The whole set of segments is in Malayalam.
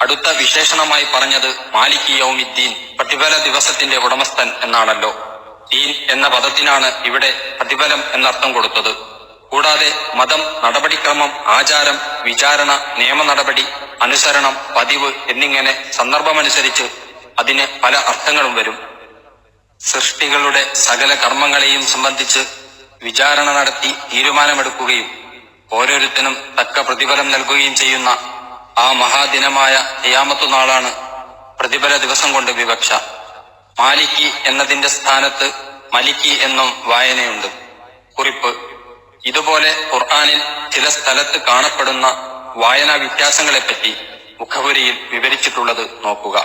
അടുത്ത വിശേഷണമായി പറഞ്ഞത് മാലിക് യൗമിദ്ദീൻ, പ്രതിഫല ദിവസത്തിന്റെ ഉടമസ്ഥൻ എന്നാണല്ലോ. ദീൻ എന്ന പദത്തിനാണ് ഇവിടെ പ്രതിഫലം എന്നർത്ഥം കൊടുത്തത്. കൂടാതെ മതം, നടപടിക്രമം, ആചാരം, വിചാരണ, നിയമ നടപടി, അനുസരണം, പതിവ് എന്നിങ്ങനെ സന്ദർഭമനുസരിച്ച് അതിന് പല അർത്ഥങ്ങളും വരും. സൃഷ്ടികളുടെ സകല കർമ്മങ്ങളെയും സംബന്ധിച്ച് വിചാരണ നടത്തി തീരുമാനമെടുക്കുകയും ഓരോരുത്തരും തക്ക പ്രതിഫലം നൽകുകയും ചെയ്യുന്ന ആ മഹാദിനമായ ഖിയാമത്ത് നാളാണ് പ്രതിഫല ദിവസം കൊണ്ട് വിവക്ഷ. മാലിക്കി എന്നതിന്റെ സ്ഥാനത്ത് മലിക്കി എന്നും വായനയുണ്ട്. കുറിപ്പ്: ഇതുപോലെ ഖുർആനിൽ ചില സ്ഥലത്ത് കാണപ്പെടുന്ന വായനാ വ്യത്യാസങ്ങളെപ്പറ്റി മുഖവുരയിൽ വിവരിച്ചിട്ടുള്ളത് നോക്കുക.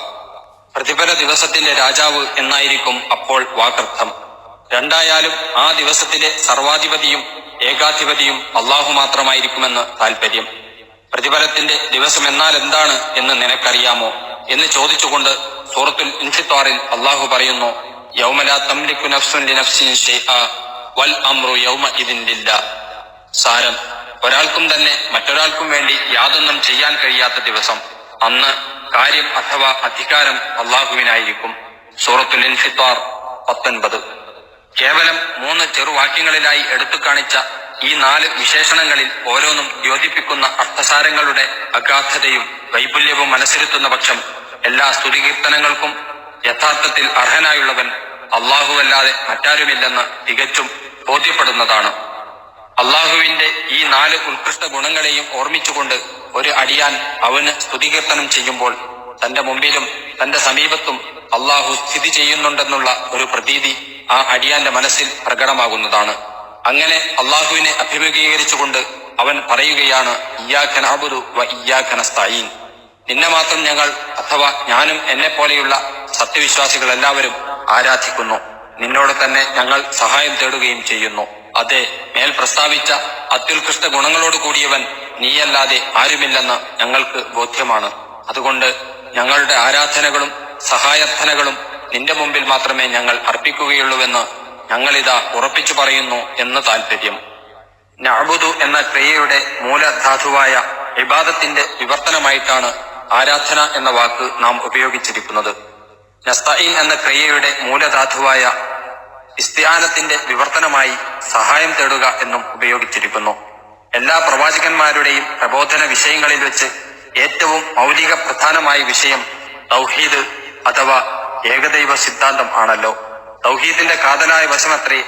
പ്രതിഫല ദിവസത്തിന്റെ രാജാവ് എന്നായിരിക്കും അപ്പോൾ വാക്കർത്ഥം. രണ്ടായാലും ആ ദിവസത്തിലെ സർവാധിപതിയും ഏകാധിപതിയും അള്ളാഹു മാത്രമായിരിക്കുമെന്ന് താൽപര്യം. പ്രതിഫലത്തിന്റെ ദിവസം എന്നാൽ എന്താണ് എന്ന് നിനക്കറിയാമോ എന്ന് ചോദിച്ചുകൊണ്ട് സൂറത്തുൽ ഇൻഫിത്താറിൽ അള്ളാഹു പറയുന്നു: യൗമ ലാ തംലികു നഫ്സുൻ ലിനഫ്സിൻ ശൈഅ വൽ അംറു യൗമഇദിൻ ലില്ലാഹ്. സാരം: ഒരാൾക്കും തന്നെ മറ്റൊരാൾക്കും വേണ്ടി യാതൊന്നും ചെയ്യാൻ കഴിയാത്ത ദിവസം. അന്ന് കാര്യം അഥവാ അധികാരം അള്ളാഹുവിനായിരിക്കും. സൂറത്തുൽ ഇൻഫിത്താർ 19. കേവലം 3 ചെറുവാക്യങ്ങളിലായി എടുത്തു കാണിച്ച ഈ 4 വിശേഷണങ്ങളിൽ ഓരോന്നും ദ്യോതിപ്പിക്കുന്ന അർത്ഥസാരങ്ങളുടെ അഗാധതയും വൈപുല്യവും മനസ്സിരുത്തുന്ന പക്ഷം എല്ലാ സ്തുതികീർത്തനങ്ങൾക്കും യഥാർത്ഥത്തിൽ അർഹനായുള്ളവൻ അള്ളാഹുവല്ലാതെ മറ്റാരുമില്ലെന്ന് തികച്ചും ബോധ്യപ്പെടുന്നതാണ്. അള്ളാഹുവിന്റെ ഈ 4 ഉത്കൃഷ്ട ഗുണങ്ങളെയും ഓർമ്മിച്ചുകൊണ്ട് ഒരു അടിയാൻ അവന് സ്തുതികീർത്തനം ചെയ്യുമ്പോൾ തന്റെ മുമ്പിലും തന്റെ സമീപത്തും അള്ളാഹു സ്ഥിതി ചെയ്യുന്നുണ്ടെന്നുള്ള ഒരു പ്രതീതി ആ അടിയാന്റെ മനസ്സിൽ പ്രകടമാകുന്നതാണ്. അങ്ങനെ അള്ളാഹുവിനെ അഭിമുഖീകരിച്ചുകൊണ്ട് അവൻ പറയുകയാണ്: ഇയ്യാക നഅ്ബുദു വ ഇയ്യാക നസ്തഈൻ. നിന്നെ മാത്രം ഞങ്ങൾ അഥവാ ഞാനും എന്നെ പോലെയുള്ള സത്യവിശ്വാസികൾ എല്ലാവരും ആരാധിക്കുന്നു. നിന്നോട് തന്നെ ഞങ്ങൾ സഹായം തേടുകയും ചെയ്യുന്നു. അതെ, മേൽ പ്രസ്താവിച്ച അത്യുത്കൃഷ്ട ഗുണങ്ങളോട് കൂടിയവൻ നീയല്ലാതെ ആരുമില്ലെന്ന് ഞങ്ങൾക്ക് ബോധ്യമാണ്. അതുകൊണ്ട് ഞങ്ങളുടെ ആരാധനകളും സഹായാർത്ഥനകളും നിന്റെ മുമ്പിൽ മാത്രമേ ഞങ്ങൾ അർപ്പിക്കുകയുള്ളൂവെന്ന് ഞങ്ങളിതാ ഉറപ്പിച്ചു പറയുന്നു എന്ന് താൽപര്യം. നഅ്ബുദു എന്ന ക്രിയയുടെ മൂലധാതുവായ ഇബാദത്തിന്റെ വിവർത്തനമായിട്ടാണ് ആരാധന എന്ന വാക്ക് നാം ഉപയോഗിച്ചിരിക്കുന്നത്. നസ്തഈൻ എന്ന ക്രിയയുടെ മൂലധാതുവായ ഇസ്തിആനത്തിന്റെ വിവർത്തനമായി സഹായം തേടുക എന്നും ഉപയോഗിച്ചിരിക്കുന്നു. എല്ലാ പ്രവാചകന്മാരുടെയും പ്രബോധന വിഷയങ്ങളിൽ വെച്ച് ഏറ്റവും മൗലിക പ്രധാനമായ വിഷയം തൗഹീദ് അഥവാ ഏകദൈവ സിദ്ധാന്തം ആണല്ലോ. തൗഹീദിന്റെ കാതലായ വശമത്രേ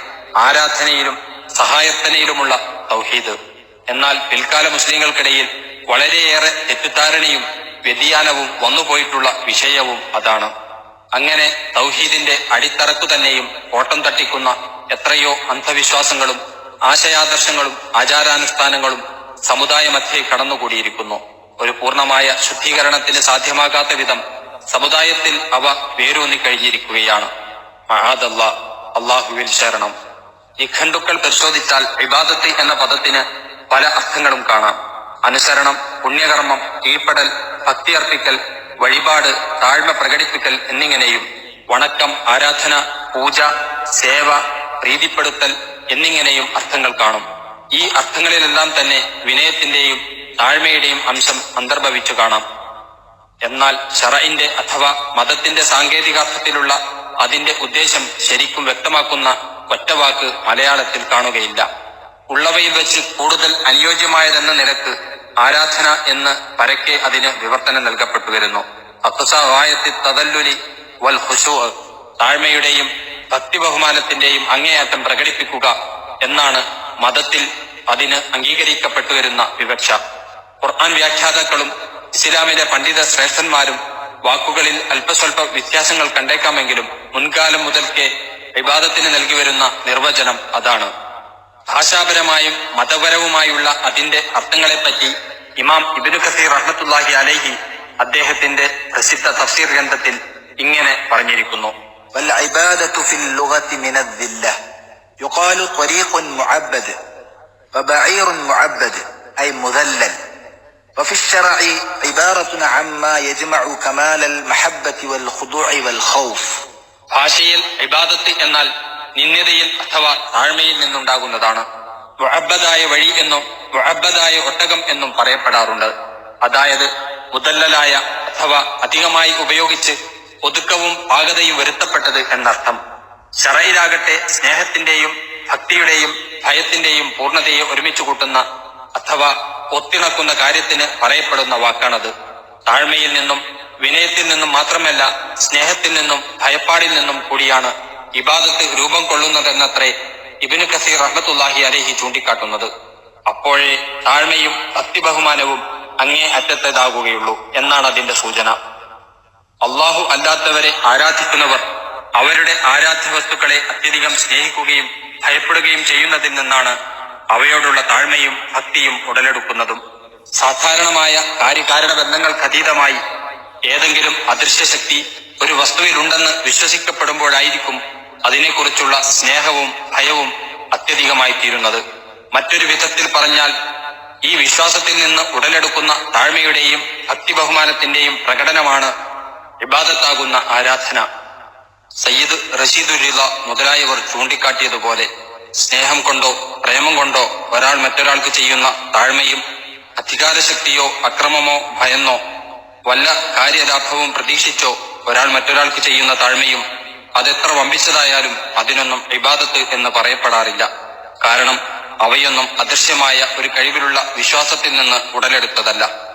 ആരാധനയിലും സഹായത്തനയിലുമുള്ള തൗഹീദ്. എന്നാൽ പിൽക്കാല മുസ്ലിങ്ങൾക്കിടയിൽ വളരെയേറെ തെറ്റിദ്ധാരണയും വ്യതിയാനവും വന്നുപോയിട്ടുള്ള വിഷയവും അതാണ്. അങ്ങനെ തൗഹീദിന്റെ അടിത്തറക്കു തന്നെയും ഓട്ടം തട്ടിക്കുന്ന എത്രയോ അന്ധവിശ്വാസങ്ങളും ആശയാദർശങ്ങളും ആചാരാനുഷ്ഠാനങ്ങളും സമുദായമധ്യേ കടന്നുകൂടിയിരിക്കുന്നു. ഒരു പൂർണ്ണമായ ശുദ്ധീകരണത്തിന് സാധ്യമാകാത്ത വിധം സമുദായത്തിൽ അവ വേരൂന്നിക്കഴിഞ്ഞിരിക്കുകയാണ്. മഅദല്ലാഹ്, അള്ളാഹുവിൽ ശരണം. നിഘണ്ടുക്കൾ പരിശോധിച്ചാൽ ഇബാദത്ത് എന്ന പദത്തിന് പല അർത്ഥങ്ങളും കാണാം. അനുസരണം, പുണ്യകർമ്മം, കീഴ്പ്പെടൽ, ഭക്തി അർപ്പിക്കൽ, വഴിപാട്, താഴ്മ പ്രകടിപ്പിക്കൽ എന്നിങ്ങനെയും വണക്കം, ആരാധന, പൂജ, സേവ, പ്രീതിപ്പെടുത്തൽ എന്നിങ്ങനെയും അർത്ഥങ്ങൾ കാണും. ഈ അർത്ഥങ്ങളിലെല്ലാം തന്നെ വിനയത്തിന്റെയും താഴ്മയുടെയും അംശം അന്തർഭവിച്ചു കാണാം. എന്നാൽ ശറഇന്റെ അഥവാ മതത്തിന്റെ സാങ്കേതികാർത്ഥത്തിലുള്ള അതിന്റെ ഉദ്ദേശം ശരിക്കും വ്യക്തമാക്കുന്ന ഒറ്റവാക്ക് മലയാളത്തിൽ കാണുകയില്ല. ഉള്ളവയിൽ വെച്ച് കൂടുതൽ അനുയോജ്യമായതെന്ന നിലക്ക് ആരാധന എന്ന് പരക്കെ അതിന് വിവർത്തനം നൽകപ്പെട്ടു വരുന്നു. അഖ്സാ തദല്ലുലി വൽ ഖുശൂ', താഴ്മയുടെയും ഭക്തി ബഹുമാനത്തിന്റെയും അങ്ങേയറ്റം പ്രകടിപ്പിക്കുക എന്നാണ് മതത്തിൽ അതിന് അംഗീകരിക്കപ്പെട്ടു വരുന്ന വിവക്ഷ. ഖുർആൻ വ്യാഖ്യാതാക്കളും ഇസ്ലാമിലെ പണ്ഡിത ശ്രേഷ്ഠന്മാരും വാക്കുകളിൽ അല്പസ്വല്പ വ്യത്യാസങ്ങൾ കണ്ടേക്കാമെങ്കിലും മുൻകാലം മുതൽക്കേ ഇബാദത്തിന് നൽകി വരുന്ന നിർവചനം അതാണ്. ഭാഷാപരമായും മതപരവുമായുള്ള അതിന്റെ അർത്ഥങ്ങളെപ്പറ്റി ഇമാം ഇബ്നു കസീർ റഹ്മത്തുള്ളാഹി അലൈഹി അദ്ദേഹത്തിന്റെ പ്രസിദ്ധ തഫ്സീർ ഗ്രന്ഥത്തിൽ ഇങ്ങനെ പറഞ്ഞിരിക്കുന്നു: والعبادة في اللغة من الذلة يقال طريق معبد وبعير معبد أي مذلل. وفي الشرع عبارة عما يجمع كمال المحبة والخضوع والخوف. ഭാഷയിൽ ഇബാദത്ത് എന്നാൽ നിന്ദ്യതയിൽ അഥവാ താഴ്മയിൽ നിന്നുണ്ടാകുന്നതാണ്. മുഅബ്ബദായ വഴി എന്നും മുഅബ്ബദായ ഒട്ടകം എന്നും പറയപ്പെടാറുണ്ട്. അതായത് മുദല്ലലായ അഥവാ അധികമായി ഉപയോഗിച്ച് ഒതുക്കവും പാകതയും വരുത്തപ്പെട്ടത് എന്നർത്ഥം. ശറയിലാകട്ടെ സ്നേഹത്തിന്റെയും ഭക്തിയുടെയും ഭയത്തിന്റെയും പൂർണ്ണതയെ ഒരുമിച്ച് കൂട്ടുന്ന അഥവാ ഒത്തിണക്കുന്ന കാര്യത്തിന് പറയപ്പെടുന്ന വാക്കാണത്. താഴ്മയിൽ നിന്നും വിനയത്തിൽ നിന്നും മാത്രമല്ല, സ്നേഹത്തിൽ നിന്നും ഭയപ്പാടിൽ നിന്നും കൂടിയാണ് ഇബാദത്ത് രൂപം കൊള്ളുന്നതെന്നത്രേ ഇബ്നു കസീർ റഹ്മത്തുള്ളാഹി അലൈഹി ചൂണ്ടിക്കാട്ടുന്നത്. അപ്പോഴേ താഴ്മയും ഭക്തിബഹുമാനവും അങ്ങേ അറ്റത്തേതാകുകയുള്ളൂ എന്നാണ് അതിന്റെ സൂചന. അള്ളാഹു അല്ലാത്തവരെ ആരാധിക്കുന്നവർ അവരുടെ ആരാധ്യ വസ്തുക്കളെ അത്യധികം സ്നേഹിക്കുകയും ഭയപ്പെടുകയും ചെയ്യുന്നതിൽ നിന്നാണ് അവയോടുള്ള താഴ്മയും ഭക്തിയും ഉടലെടുക്കുന്നതും. സാധാരണമായ കാര്യകാരണ ബന്ധങ്ങൾക്കതീതമായി ഏതെങ്കിലും അദൃശ്യശക്തി ഒരു വസ്തുവിലുണ്ടെന്ന് വിശ്വസിക്കപ്പെടുമ്പോഴായിരിക്കും അതിനെക്കുറിച്ചുള്ള സ്നേഹവും ഭയവും അത്യധികമായി തീരുന്നത്. മറ്റൊരു വിധത്തിൽ പറഞ്ഞാൽ ഈ വിശ്വാസത്തിൽ നിന്ന് ഉടലെടുക്കുന്ന താഴ്മയുടെയും ഭക്തിബഹുമാനത്തിന്റെയും പ്രകടനമാണ് ഇബാദത്താകുന്ന ആരാധന. സയ്യിദ് റഷീദുർ റിള മുതലായവർ ചൂണ്ടിക്കാട്ടിയതുപോലെ സ്നേഹം കൊണ്ടോ പ്രേമം കൊണ്ടോ ഒരാൾ മറ്റൊരാൾക്ക് ചെയ്യുന്ന താഴ്മയും അധികാരശക്തിയോ അക്രമമോ ഭയന്നോ വല്ല കാര്യലാഭവും പ്രതീക്ഷിച്ചോ ഒരാൾ മറ്റൊരാൾക്ക് ചെയ്യുന്ന താഴ്മയും അതെത്ര വമ്പിച്ചതായാലും അതിനൊന്നും ഇബാദത്ത് എന്ന് പറയപ്പെടാറില്ല. കാരണം അവയൊന്നും അദൃശ്യമായ ഒരു കഴിവിലുള്ള വിശ്വാസത്തിൽ നിന്ന് ഉടലെടുത്തതല്ല.